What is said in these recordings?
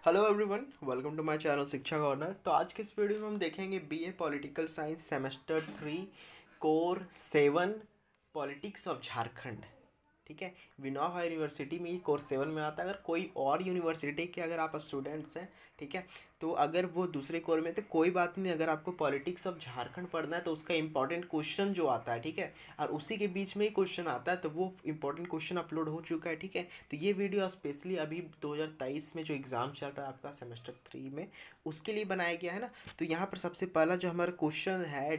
Hello everyone, welcome to my channel Shiksha corner. तो आज के इस वीडियो में हम देखेंगे BA political science semester 3 core 7 politics of Jharkhand. ठीक है, विनोबा यूनिवर्सिटी में ये कोर 7 में आता है। अगर कोई और यूनिवर्सिटी के अगर आप स्टूडेंट्स हैं, ठीक है, तो अगर वो दूसरे कोर में तो कोई बात नहीं। अगर आपको पॉलिटिक्स ऑफ झारखंड पढ़ना है तो उसका इंपॉर्टेंट क्वेश्चन जो आता है, ठीक है, और उसी के बीच में ही क्वेश्चन आता है, तो वो इंपॉर्टेंट क्वेश्चन अपलोड हो चुका है। ठीक है, तो ये वीडियो स्पेशली अभी 2023 में जो एग्ज़ाम चल रहा है आपका सेमेस्टर 3 में, उसके लिए बनाया गया है ना। तो यहाँ पर सबसे पहला जो हमारा क्वेश्चन है,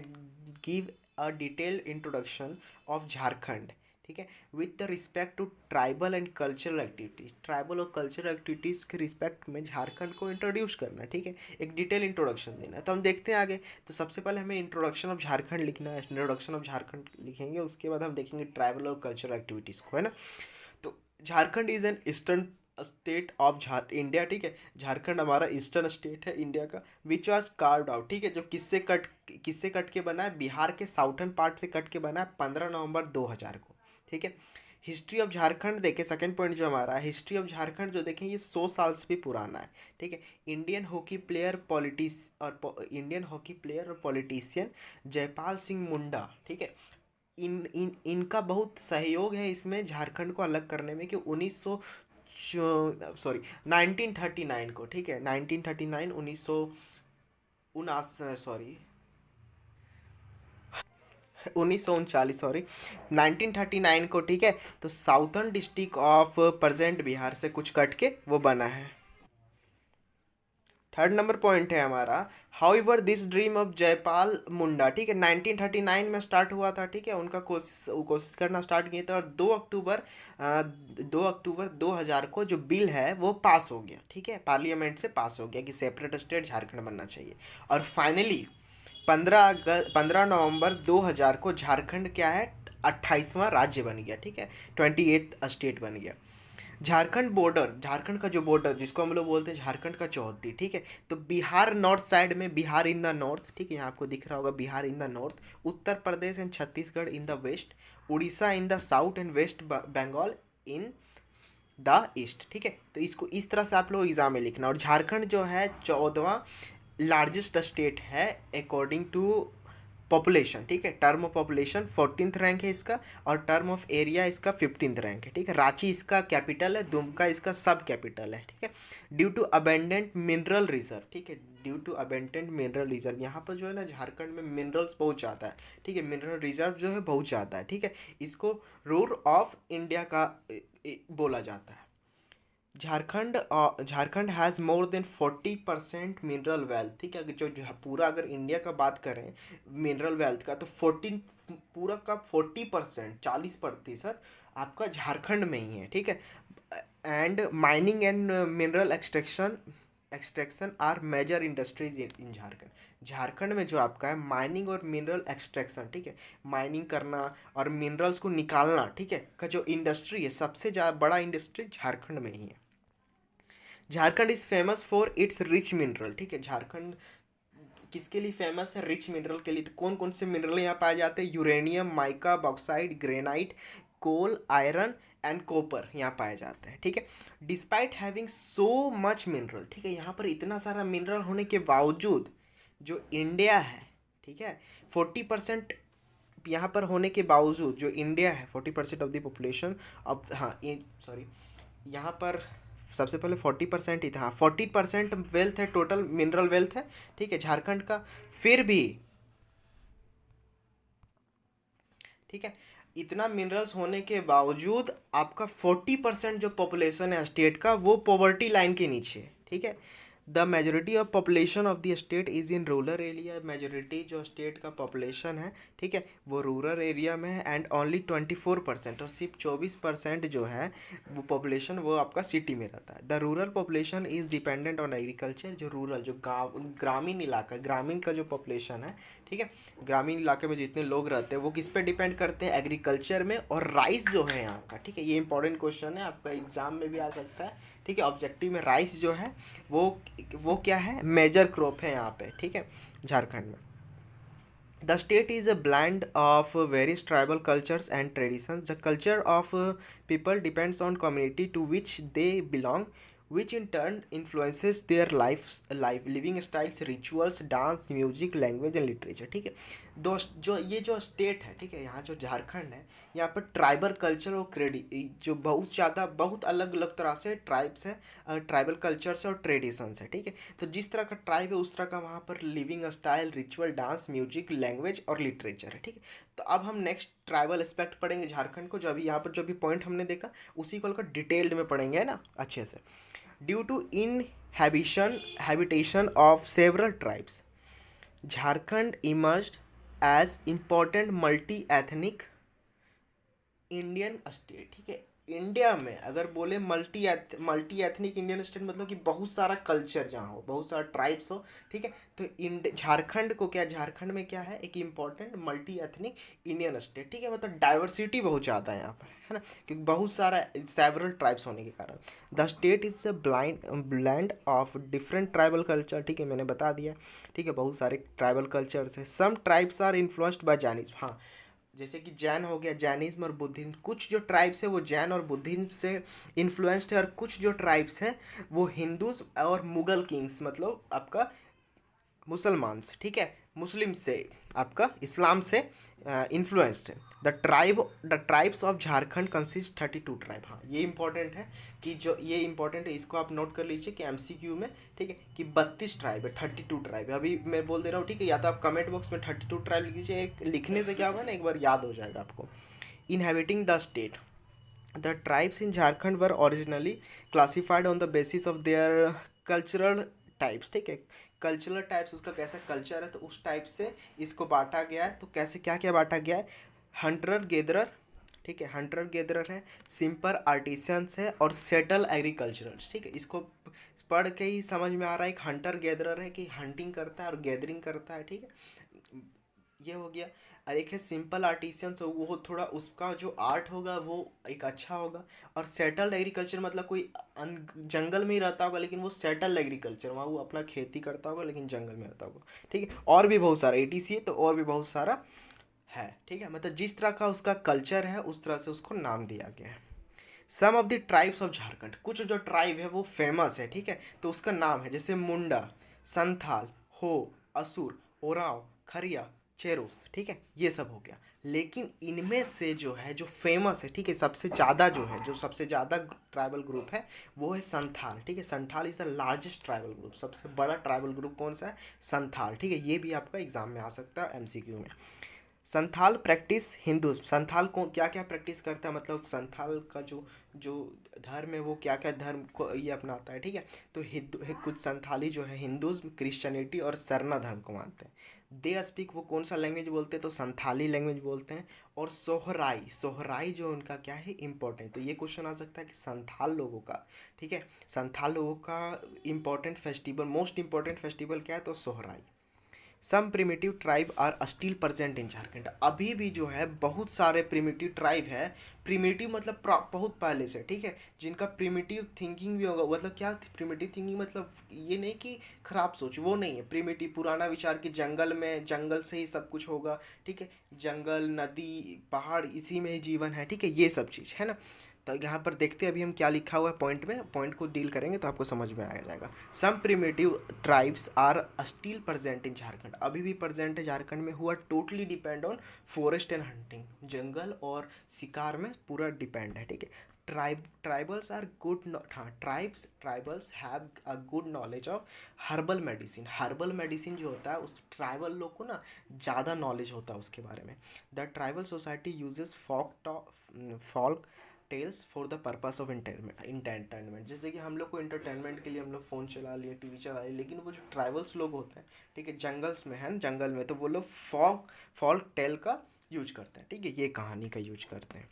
give a detailed introduction of Jharkhand. ठीक है, with the respect to tribal and cultural activities. Tribal और कल्चरल एक्टिविटीज़ के रिस्पेक्ट में झारखंड को इंट्रोड्यूस करना है। ठीक है, एक डिटेल इंट्रोडक्शन देना है। तो हम देखते हैं आगे। तो सबसे पहले हमें इंट्रोडक्शन ऑफ झारखंड लिखना है। इंट्रोडक्शन ऑफ झारखंड लिखेंगे, उसके बाद हम देखेंगे ट्राइबल और कल्चरल एक्टिविटीज़ को, है ना। तो Jharkhand is an eastern state of India. ठीक है, झारखंड हमारा ईस्टर्न स्टेट है इंडिया का, विच वॉज कार्व्ड आउट। ठीक है, जो किससे कट के बना है, बिहार के साउथर्न पार्ट से कट के बना है 15 नवंबर 2000 को। ठीक है, हिस्ट्री ऑफ झारखंड देखें, सेकंड पॉइंट जो हमारा है, हिस्ट्री ऑफ झारखंड जो देखें ये 100 साल से भी पुराना है। ठीक है, इंडियन हॉकी प्लेयर और पॉलिटिशियन जयपाल सिंह मुंडा, ठीक है, इनका बहुत सहयोग है इसमें झारखंड को अलग करने में, कि 1939 को, ठीक है, 1939 1939 सॉरी 1939 को। ठीक है, तो southern district of present Bihar से कुछ कट के वो बना है। थर्ड नंबर पॉइंट है हमारा, however this dream of Jaipal Munda, ठीक है, 1939 में स्टार्ट हुआ था। ठीक है, उनका कोशिश करना स्टार्ट किए थे, और 2 अक्टूबर 2000 को जो बिल है वो पास हो गया। ठीक है, पार्लियामेंट से पास हो गया कि सेपरेट स्टेट झारखंड बनना चाहिए। और फाइनली 15 नवंबर 2000 को झारखंड क्या है, 28वां राज्य बन गया। ठीक है, 28th स्टेट बन गया। झारखंड का जो बॉर्डर जिसको हम लोग बोलते हैं झारखंड का चौहद्दी। ठीक है, तो बिहार नॉर्थ साइड में, बिहार इन द नॉर्थ, ठीक है, यहाँ आपको दिख रहा होगा Bihar in the north, Uttar Pradesh and Chhattisgarh in the west, Orissa in the south and west Bengal in the east. ठीक है, तो इसको इस तरह से आप लोग एग्जाम में लिखना। और झारखंड जो है 14वां लार्जेस्ट स्टेट है अकॉर्डिंग टू पॉपुलेशन। ठीक है, term of population 14th rank है इसका, और टर्म ऑफ एरिया इसका 15th रैंक है। ठीक है, रांची इसका कैपिटल है, दुमका इसका सब कैपिटल है। ठीक है, due to abundant mineral reserve. ठीक है, due to abundant mineral reserve, यहाँ पर जो है ना झारखंड में मिनरल्स बहुत ज़्यादा है। ठीक है, मिनरल रिजर्व जो है बहुत ज़्यादा है। ठीक है, इसको रूर ऑफ इंडिया का बोला जाता है। Jharkhand has more than 40% mineral wealth. ठीक है, जो पूरा अगर इंडिया का बात करें मिनरल वेल्थ का, तो 14 पूरा का 40%, 40% आपका झारखंड में ही है। ठीक है, and mining and mineral extraction are major industries in Jharkhand. Jharkhand में जो आपका है माइनिंग और मिनरल एक्सट्रैक्शन, ठीक है, माइनिंग करना और मिनरल्स को निकालना, ठीक है, का जो इंडस्ट्री है सबसे ज़्यादा बड़ा इंडस्ट्री झारखंड में ही है। Jharkhand is famous for its rich mineral. ठीक है, झारखंड किसके लिए फेमस है, रिच मिनरल के लिए। तो कौन कौन से मिनरल यहाँ पाए जाते हैं, uranium, mica, bauxite, granite, coal, iron and copper यहाँ पाए जाते हैं। ठीक है, despite having so much mineral, ठीक है, यहाँ पर इतना सारा मिनरल होने के बावजूद जो इंडिया है, ठीक है, 40% यहाँ पर होने के बावजूद जो इंडिया है 40% ऑफ द पॉपुलेशन। अब हाँ, सॉरी, यहाँ पर सबसे पहले 40% ही था। हाँ, 40% वेल्थ है, टोटल मिनरल वेल्थ है। ठीक है, झारखंड का। फिर भी ठीक है, इतना मिनरल्स होने के बावजूद आपका 40% जो पॉपुलेशन है स्टेट का वो पॉवर्टी लाइन के नीचे है। ठीक है, the majority of population of the state is in rural area. Majority जो स्टेट का पॉपुलेशन है, ठीक है, वो रूरल एरिया में है। एंड ओनली 24%, और सिर्फ 24% जो है वो पॉपुलेशन वो आपका सिटी में रहता है। The rural population is dependent on agriculture. जो रूरल जो गाँव ग्रामीण इलाका, ग्रामीण का जो पॉपुलेशन है, ठीक है, ग्रामीण इलाके में जितने लोग रहते हैं वो किस पे डिपेंड करते हैं, एग्रीकल्चर में। और राइस जो है यहाँ का, ठीक है, ये इंपॉर्टेंट क्वेश्चन है, आपका एग्जाम में भी आ सकता है। ठीक है, ऑब्जेक्टिव में राइस जो है वो क्या है, मेजर क्रॉप है यहाँ पे। ठीक है, झारखंड में। The state is a blend of various tribal cultures and traditions. The culture of people depends on community to which they belong. which in turn influences their life living styles, rituals, dance, music, language and literature। ठीक है, दो जो ये जो state है, ठीक है, यहाँ जो झारखंड है, यहाँ पर ट्राइबल कल्चर और क्रेडिट जो बहुत ज़्यादा बहुत अलग अलग तरह से ट्राइब्स है, ट्राइबल कल्चर्स और ट्रेडिशंस है। ठीक है, तो जिस तरह का ट्राइब है उस तरह का वहाँ पर living style, ritual, dance, music, language और लिटरेचर है। ठीक है, तो अब हम नेक्स्ट ट्राइबल एस्पेक्ट पढ़ेंगे झारखंड को, जो अभी यहाँ पर जो भी पॉइंट हमने देखा उसी को डिटेल्ड में पढ़ेंगे, है ना, अच्छे से। Due to habitation of several tribes, Jharkhand emerged as important multi-ethnic Indian state. ठीक है, इंडिया में अगर बोले मल्टी एथनिक इंडियन स्टेट मतलब कि बहुत सारा कल्चर जहाँ हो, बहुत सारा ट्राइब्स हो। ठीक है, तो झारखंड को क्या, झारखंड में क्या है, एक important multi ethnic Indian state. ठीक है, मतलब डाइवर्सिटी बहुत ज़्यादा है यहाँ पर, है ना, क्योंकि बहुत सारा सेवरल ट्राइब्स होने के कारण the state is a blend of different tribal culture. ठीक है, मैंने बता दिया। ठीक है, बहुत सारे ट्राइबल कल्चर्स है। Some tribes are influenced by Chinese, हाँ, जैसे कि जैन हो गया, जैनिज्म और बुद्धिज्म, कुछ जो ट्राइब्स है वो जैन और बुद्धिज्म से इन्फ्लुएंस्ड है, और कुछ जो ट्राइब्स है वो हिंदूज और मुगल किंग्स मतलब आपका मुसलमान्स, ठीक है, मुस्लिम से आपका इस्लाम से इन्फ्लुएंस्ड है। The tribes of Jharkhand consist 32 tribe. हाँ, ये इंपॉर्टेंट है कि जो ये इंपॉर्टेंट है, इसको आप नोट कर लीजिए कि एमसीक्यू में, ठीक है, कि 32 ट्राइब है, 32 ट्राइब है। अभी मैं बोल दे रहा हूँ, ठीक है, या तो आप कमेंट बॉक्स में 32 ट्राइब लिख दीजिए, एक लिखने से क्या होगा ना, एक बार याद हो जाएगा आपको। Inhabiting the state, the tribes in Jharkhand were originally classified on the basis of their cultural types. ठीक है, कल्चरल टाइप्स, उसका कैसा कल्चर है तो उस टाइप से इसको बांटा गया है। तो कैसे क्या क्या बांटा गया है, हंटर गेदरर, ठीक है, हंटर गेदरर है, सिंपल आर्टिसंस है और सेटल एग्रीकल्चरल्स। ठीक है, इसको पढ़ के ही समझ में आ रहा है, एक हंटर गेदरर है कि हंटिंग करता है और गैदरिंग करता है। ठीक है, ये हो गया। और एक है सिंपल आर्टिसियंस, वो थोड़ा उसका जो आर्ट होगा वो एक अच्छा होगा। और सेटल्ड एग्रीकल्चर मतलब कोई जंगल में ही रहता होगा, लेकिन वो सेटल्ड एग्रीकल्चर, वहाँ वो अपना खेती करता होगा लेकिन जंगल में रहता होगा। ठीक है, और भी बहुत सारा एटीसी, तो और भी बहुत सारा है। ठीक है, मतलब जिस तरह का उसका कल्चर है उस तरह से उसको नाम दिया गया है। Some of the tribes of Jharkhand, कुछ जो ट्राइब है वो फेमस है। ठीक है, तो उसका नाम है जैसे मुंडा, संथाल, हो, असुर, ओराव, खरिया, चेरोस। ठीक है, ये सब हो गया। लेकिन इनमें से जो है जो फेमस है, ठीक है, सबसे ज़्यादा जो है, जो सबसे ज़्यादा ट्राइबल ग्रुप है वो है संथाल। ठीक है, Santhal is the largest tribal group, सबसे बड़ा ट्राइबल ग्रुप कौन सा है, संथाल। ठीक है, ये भी आपका एग्जाम में आ सकता है एमसीक्यू में। संथाल प्रैक्टिस हिंदुज़्म, संथाल को क्या क्या प्रैक्टिस करता है, मतलब संथाल का जो जो धर्म है वो क्या क्या धर्म को ये अपनाता है। ठीक है, तो हिंदू कुछ संथाली जो है हिंदुज़्म, क्रिश्चियनिटी और सरना धर्म को मानते हैं। दे स्पीक, वो कौन सा लैंग्वेज बोलते हैं, तो संथाली लैंग्वेज बोलते हैं। और सोहराई, सोहराई जो उनका क्या है इम्पोर्टेंट, तो ये क्वेश्चन आ सकता है कि संथाल लोगों का, ठीक है, संथाल लोगों का important festival, most important festival क्या है, तो Sohrai. Some primitive tribe are still present in Jharkhand, अभी भी जो है बहुत सारे प्रिमिटिव ट्राइब है। प्रिमिटिव मतलब बहुत पहले से, ठीक है, जिनका प्रिमिटिव थिंकिंग भी होगा, मतलब क्या प्रिमिटिव थिंकिंग मतलब ये नहीं कि खराब सोच, वो नहीं है। प्रिमिटिव पुराना विचार कि जंगल में, जंगल से ही सब कुछ होगा। ठीक है, जंगल, नदी, पहाड़, इसी में ही जीवन है। ठीक है, ये सब चीज़ है ना। तो यहाँ पर देखते हैं अभी हम क्या लिखा हुआ है पॉइंट में, पॉइंट को डील करेंगे तो आपको समझ में आ जाएगा। Some primitive tribes are still present in Jharkhand, अभी भी प्रेजेंट है झारखंड में, हुआ totally depend on forest and hunting, जंगल और शिकार में पूरा डिपेंड है। ठीक है, ट्राइबल्स आर गुड, हाँ, tribals have a good knowledge of herbal medicine, herbal medicine जो होता है उस ट्राइबल लोग को ना ज़्यादा नॉलेज होता है उसके बारे में। The tribal society uses folk tales for the purpose of entertainment, जैसे कि हम लोग को इंटरटेनमेंट के लिए हम लोग फ़ोन चला लिए, टीवी चला लिए, लेकिन वो जो ट्राइबल्स लोग होते हैं, ठीक है, जंगल्स में है ना, जंगल में, तो वो लोग फॉल्क टेल का यूज करते हैं। ठीक है, ये कहानी का यूज करते हैं।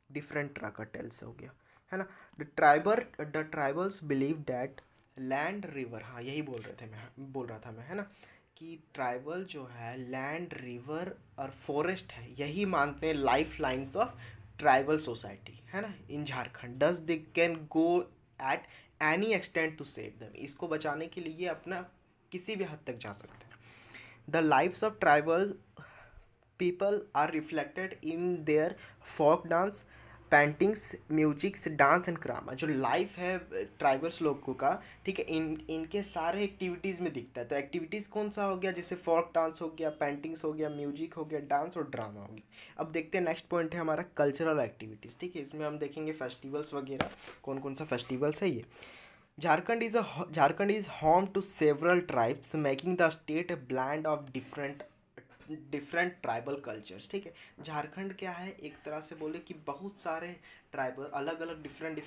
डिफरेंट तरह का टेल्स हो गया, है ना। The tribals believe that land river, हाँ यही बोल रहा था मैं, है ना, कि ट्राइबल जो है लैंड, रिवर और फॉरेस्ट है, यही मानते हैं lifelines of tribal society, है ना, in Jharkhand. Does they can go at any extent to save them, इसको बचाने के लिए अपना किसी भी हद तक जा सकते हैं। The lifes of tribal people are reflected in their folk dance, paintings, musics, dance and drama. जो लाइफ है ट्राइबल्स लोगों का, ठीक है, इनके सारे एक्टिविटीज़ में दिखता है। तो एक्टिविटीज़ कौन सा हो गया, जैसे फोक डांस हो गया, पेंटिंग्स हो गया, म्यूजिक हो गया, डांस और ड्रामा हो गया। अब देखते हैं नेक्स्ट पॉइंट है हमारा कल्चरल एक्टिविटीज़, ठीक है। इसमें हम देखेंगे फेस्टिवल्स वगैरह, कौन कौन सा फेस्टिवल्स है ये। Jharkhand is home to several tribes making the state a blend of different tribal cultures, ठीक है। झारखंड क्या है, एक तरह से बोले कि बहुत सारे ट्राइबल, अलग अलग डिफरेंट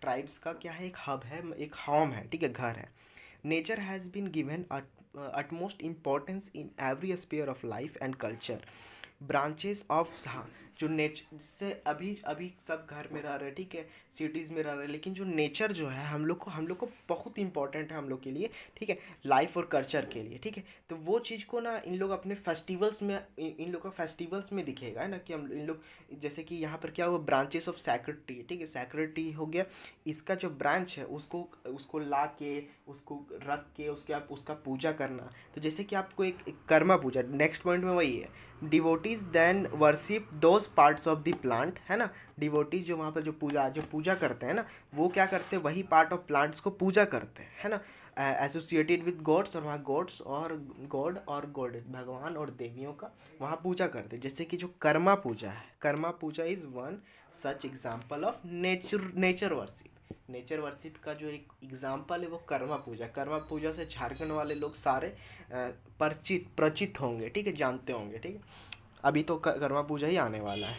ट्राइब्स का क्या है, एक हब है, एक होम है, ठीक है, घर है। Nature has been given utmost importance in every sphere of life and culture. Branches of, हाँ, जो नेचर, जिससे अभी अभी सब घर में रह रहे हैं, ठीक है, सिटीज़ में रह रहे हैं, लेकिन जो नेचर जो है हम लोग को बहुत इंपॉर्टेंट है हम लोग के लिए, ठीक है, लाइफ और कल्चर के लिए, ठीक है। तो वो चीज़ को ना इन लोग अपने फेस्टिवल्स में, इन लोग का फेस्टिवल्स में दिखेगा, है ना, कि हम इन लोग, जैसे कि यहाँ पर क्या हुआ, ब्रांचेस ऑफ सैक्रेड ट्री, ठीक है, सैक्रेड ट्री हो गया, इसका जो ब्रांच है उसको उसको ला के, उसको रख के, उसके आप उसका पूजा करना। तो जैसे कि आपको एक कर्मा पूजा, नेक्स्ट पॉइंट में वही है, devotees then worship those parts of the plant, है ना। डिवोटीज जो वहाँ पर जो पूजा करते हैं ना, वो क्या करते हैं, वही पार्ट ऑफ प्लांट्स को पूजा करते हैं, है ना, एसोसिएटेड विद गॉड्स, और वहाँ गॉड्स और गॉड और गॉडेस, भगवान और देवियों का वहाँ पूजा करते हैं। जैसे कि जो कर्मा पूजा है, Karma puja is one such example of nature worship. Nature worship का जो एक एग्जाम्पल है वो कर्मा पूजा। कर्मा पूजा से झारखंड वाले लोग सारे परिचित होंगे, ठीक है, जानते होंगे, ठीक है। अभी तो कर्मा पूजा ही आने वाला है,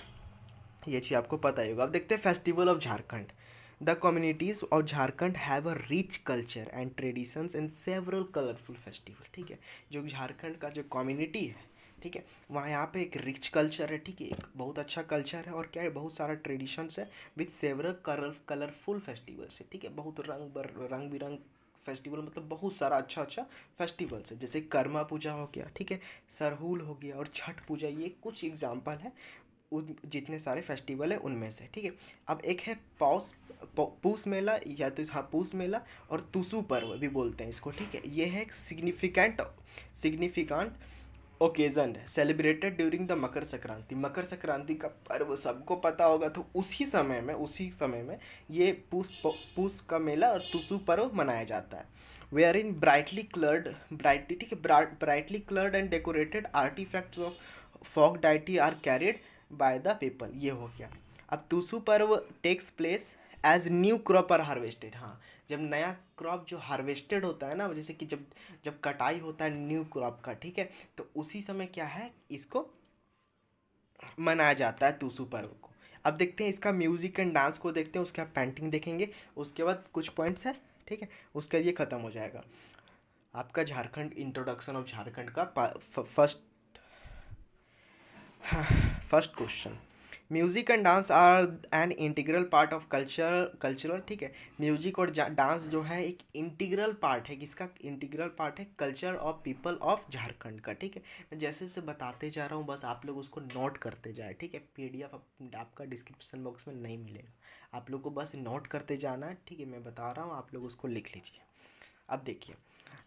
ये चीज़ आपको पता ही होगा। अब देखते हैं festival of Jharkhand. The communities of Jharkhand have a rich culture and traditions and several colourful festival, ठीक है। जो झारखंड का जो कम्युनिटी है, ठीक है, वहाँ यहाँ पे एक रिच कल्चर है, ठीक है, एक बहुत अच्छा कल्चर है, और क्या है, बहुत सारा ट्रेडिशंस है विथ सेवरल कलरफुल फेस्टिवल्स है, ठीक है। बहुत रंग बिरंग फेस्टिवल, मतलब बहुत सारा अच्छा अच्छा फेस्टिवल्स है। जैसे कर्मा पूजा हो गया, ठीक है, सरहुल हो गया और छठ पूजा, ये कुछ एग्जाम्पल है उन जितने सारे फेस्टिवल है उनमें से, ठीक है। अब एक है पूस मेला, या तो हाँ पूस मेला, और तुसु पर्व भी बोलते हैं इसको, ठीक है। ये है एक सिग्निफिकेंट ओकेजन है, celebrated during the Makar Sankranti. Makar Sankranti का पर्व सबको पता होगा, तो उसी समय में ये पूस का मेला और तुसु पर्व मनाया जाता है। वे आर इन ब्राइटली, ठीक है, brightly coloured and decorated artefacts of folk deity are carried by the people, ये हो गया। अब तुसु पर्व takes place as new crop are harvested, हाँ, जब नया क्रॉप जो हार्वेस्टेड होता है ना, जैसे कि जब जब कटाई होता है न्यू क्रॉप का, ठीक है, तो उसी समय क्या है, इसको मनाया जाता है तुसु पर्व को। अब देखते हैं इसका म्यूजिक एंड डांस को देखते हैं, उसके बाद पेंटिंग देखेंगे, उसके बाद कुछ पॉइंट्स है, ठीक है, उसका ये ख़त्म हो जाएगा आपका झारखंड, इंट्रोडक्शन ऑफ झारखंड का first question. Music and dance are an integral part of cultural, ठीक है। म्यूजिक और डांस जो है एक इंटीग्रल पार्ट है, किसका इंटीग्रल पार्ट है, culture of people of Jharkhand का, ठीक है। मैं जैसे से बताते जा रहा हूँ, बस आप लोग उसको नोट करते जाए, ठीक है। PDF आपका डिस्क्रिप्शन बॉक्स में नहीं मिलेगा, आप लोग को बस नोट करते जाना है, ठीक है। मैं बता रहा हूँ, आप लोग उसको लिख लीजिए। अब देखिए,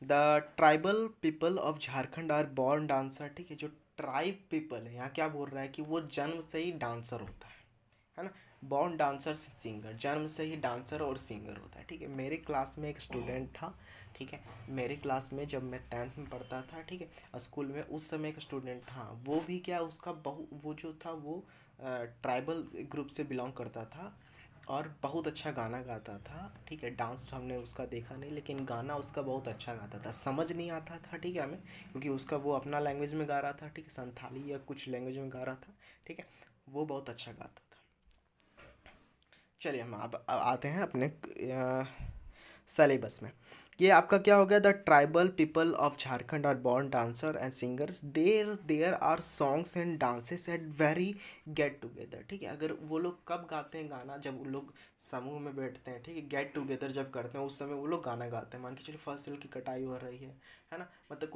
the tribal people of Jharkhand are born dancer, ठीक है। जो ट्राइब पीपल है, यहाँ क्या बोल रहा है कि वो जन्म से ही डांसर होता है ना। बॉर्न डांसर सिंगर, जन्म से ही डांसर और सिंगर होता है, ठीक है। मेरे क्लास में एक स्टूडेंट था, ठीक है, मेरे क्लास में जब मैं 10th में पढ़ता था, ठीक है, स्कूल में, उस समय एक स्टूडेंट था, वो भी क्या, उसका वो जो था वो ट्राइबल ग्रुप से बिलोंग करता था, और बहुत अच्छा गाना गाता था, ठीक है। डांस हमने उसका देखा नहीं, लेकिन गाना उसका बहुत अच्छा गाता था, समझ नहीं आता था, ठीक है, हमें, क्योंकि उसका वो अपना लैंग्वेज में गा रहा था, ठीक है, संथाली या कुछ लैंग्वेज में गा रहा था, ठीक है, वो बहुत अच्छा गाता था। चलिए हम अब आते हैं अपने सिलेबस में। ये आपका क्या हो गया, the tribal people of Jharkhand are born dancer and singers, there are songs and dances at very get together, ठीक है। अगर वो लोग कब गाते हैं गाना, जब वो लोग समूह में बैठते हैं, ठीक है, गेट टुगेदर जब करते हैं, उस समय वो लोग गाना गाते हैं। मान के चलिए फसल की कटाई हो रही है ना, मतलब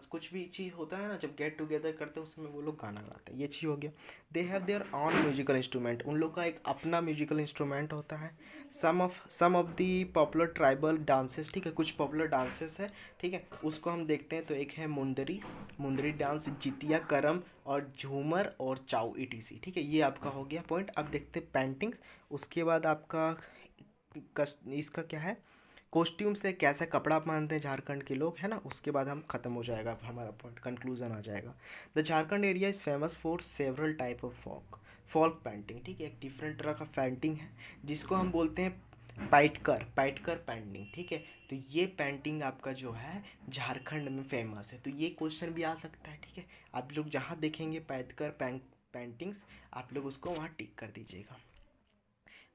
कुछ भी चीज़ होता है ना, जब गेट टुगेदर करते हैं उस समय वो लोग गाना गाते हैं, ये चीज़ हो गया। They have their own musical instrument, उन लोग का एक अपना म्यूजिकल इंस्ट्रूमेंट होता है। Some of the popular tribal dances, ठीक है, कुछ पॉपुलर डांसेस है, ठीक है, उसको हम देखते हैं। तो एक है मुंदरी डांस, जितिया, करम और झूमर और चाउ ईटीसी, ठीक है, ये आपका हो गया पॉइंट। अब देखते हैं पेंटिंग्स। उसके बाद आपका इसका क्या है, कॉस्ट्यूम से कैसा कपड़ा पहनते हैं झारखंड के लोग, है ना, उसके बाद हम खत्म हो जाएगा हमारा पॉइंट, कंक्लूजन आ जाएगा। The Jharkhand area is famous for several type of folk painting, ठीक है, एक डिफरेंट तरह का पेंटिंग है जिसको हम बोलते हैं पाइटकर पेंटिंग, ठीक है। तो ये पेंटिंग आपका जो है झारखंड में फेमस है, तो ये क्वेश्चन भी आ सकता है, ठीक है। आप लोग जहाँ देखेंगे पाइटकर पेंटिंग्स, आप लोग उसको वहाँ टिक कर दीजिएगा।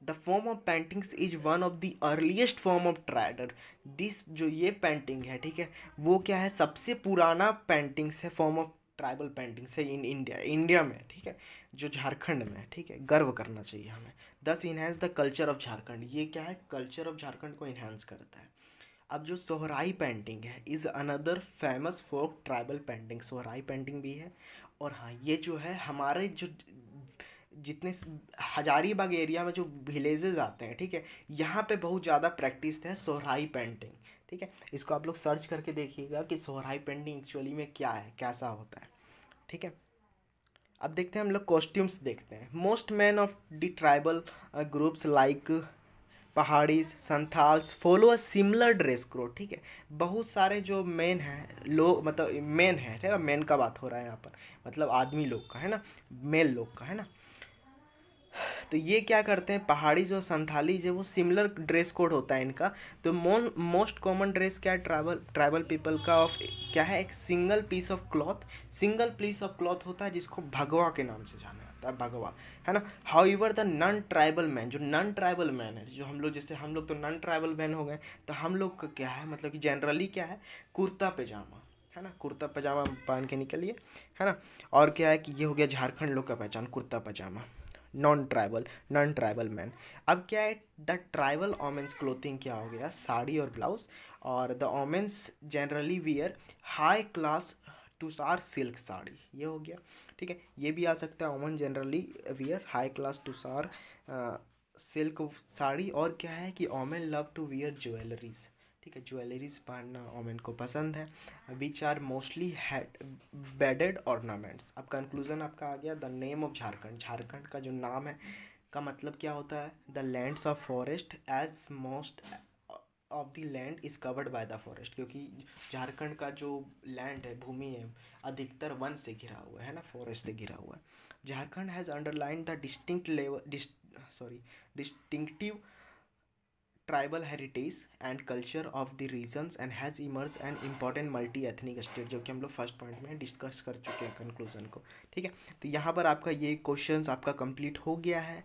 The form of paintings is one of the earliest form of trader. This जो ये पेंटिंग है, ठीक है, वो क्या है, सबसे पुराना पेंटिंग्स है, फॉर्म ऑफ ट्राइबल पेंटिंग्स है इन इंडिया में, ठीक है, जो झारखंड में है, ठीक है, गर्व करना चाहिए हमें। दस enhance the culture of Jharkhand, ये क्या है, कल्चर ऑफ झारखंड को इन्हेंस करता है। अब जो सोहराई पेंटिंग है is another famous folk tribal painting, Sohrai painting भी है। और हाँ, ये जो है हमारे जो जितने हजारीबाग एरिया में जो विलेजेस आते हैं, ठीक है, यहाँ पे बहुत ज़्यादा प्रैक्टिस है सोहराई पेंटिंग, ठीक है। इसको आप लोग सर्च करके देखिएगा कि सोहराई पेंटिंग एक्चुअली में क्या है, कैसा होता है, ठीक है। अब देखते हैं हम लोग कॉस्ट्यूम्स देखते हैं। Most man of the tribal groups like Paharis, Santhals follow a similar dress code, ठीक है। बहुत सारे जो मेन हैं लोग, मतलब मेन है, ठीक है, मेन का बात हो रहा है यहाँ पर, मतलब आदमी लोग का, है ना, मेल लोग का, है ना। तो ये क्या करते हैं, पहाड़ी जो संथाली जो वो सिमिलर ड्रेस कोड होता है इनका। तो मोस्ट कॉमन ड्रेस क्या है ट्राइबल पीपल का, ऑफ क्या है, एक सिंगल पीस ऑफ क्लॉथ होता है जिसको भगवा के नाम से जाना जाता है, भगवा, है ना। However the non tribal man, जो नॉन ट्राइबल मैन है, जो हम लोग, जैसे हम लोग तो नॉन ट्राइबल मैन हो गए, तो हम लोग का क्या है, मतलब कि जनरली क्या है, कुर्ता पैजामा, है ना, कुर्ता पजामा पहन के निकलिए, है ना। और क्या है कि ये हो गया झारखंड लोग का पहचान, kurta pyjama. Non tribal man. अब क्या है, द ट्राइबल ओमेंस क्लोथिंग क्या हो गया, साड़ी और ब्लाउज। और the womens generally wear high class tussar silk sari, ये हो गया, ठीक है, ये भी आ सकता है, woman generally wear high class tussar silk sari. और क्या है कि women love to wear jewelleries, ठीक है, ज्वेलरीज पहनना ओमेन को पसंद है। Which are mostly beaded ornaments. अब कंक्लूजन आपका आ गया, the name of Jharkhand, Jharkhand का जो नाम है का मतलब क्या होता है, the lands of forest, as most of the land is covered by the forest, क्योंकि झारखंड का जो लैंड है, भूमि है, अधिकतर वन से घिरा हुआ है ना, फॉरेस्ट से घिरा हुआ है। Jharkhand has underline the distinctive tribal heritage and culture of the regions and has emerge an important multi ethnic state, जो कि हम लोग फर्स्ट पॉइंट में डिस्कस कर चुके हैं कंक्लूजन को, ठीक है। तो यहाँ पर आपका ये क्वेश्चंस आपका कंप्लीट हो गया है।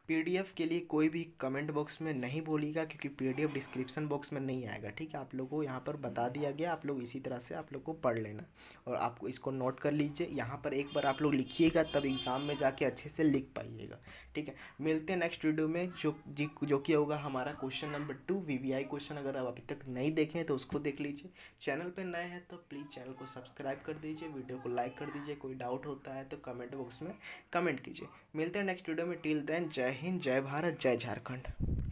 पीडीएफ के लिए कोई भी कमेंट बॉक्स में नहीं बोलिएगा, क्योंकि पीडीएफ डिस्क्रिप्शन बॉक्स में नहीं आएगा, ठीक है। आप लोगों को यहाँ पर बता दिया गया, आप लोग इसी तरह से आप लोग को पढ़ लेना, और आपको इसको नोट कर लीजिए। यहाँ पर एक बार आप लोग लिखिएगा, तब एग्ज़ाम में जाके अच्छे से लिख पाइएगा, ठीक है। मिलते हैं नेक्स्ट वीडियो में, जो कि होगा हमारा क्वेश्चन नंबर 2 वीवीआई क्वेश्चन। अगर आप अभी तक नहीं देखें तो उसको देख लीजिए। चैनल पर नए हैं तो प्लीज़ चैनल को सब्सक्राइब कर दीजिए, वीडियो को लाइक कर दीजिए। कोई डाउट होता है तो कमेंट बॉक्स में कमेंट कीजिए। मिलते हैं नेक्स्ट वीडियो में। टिल देन, जय हिंद, जय भारत, जय झारखंड।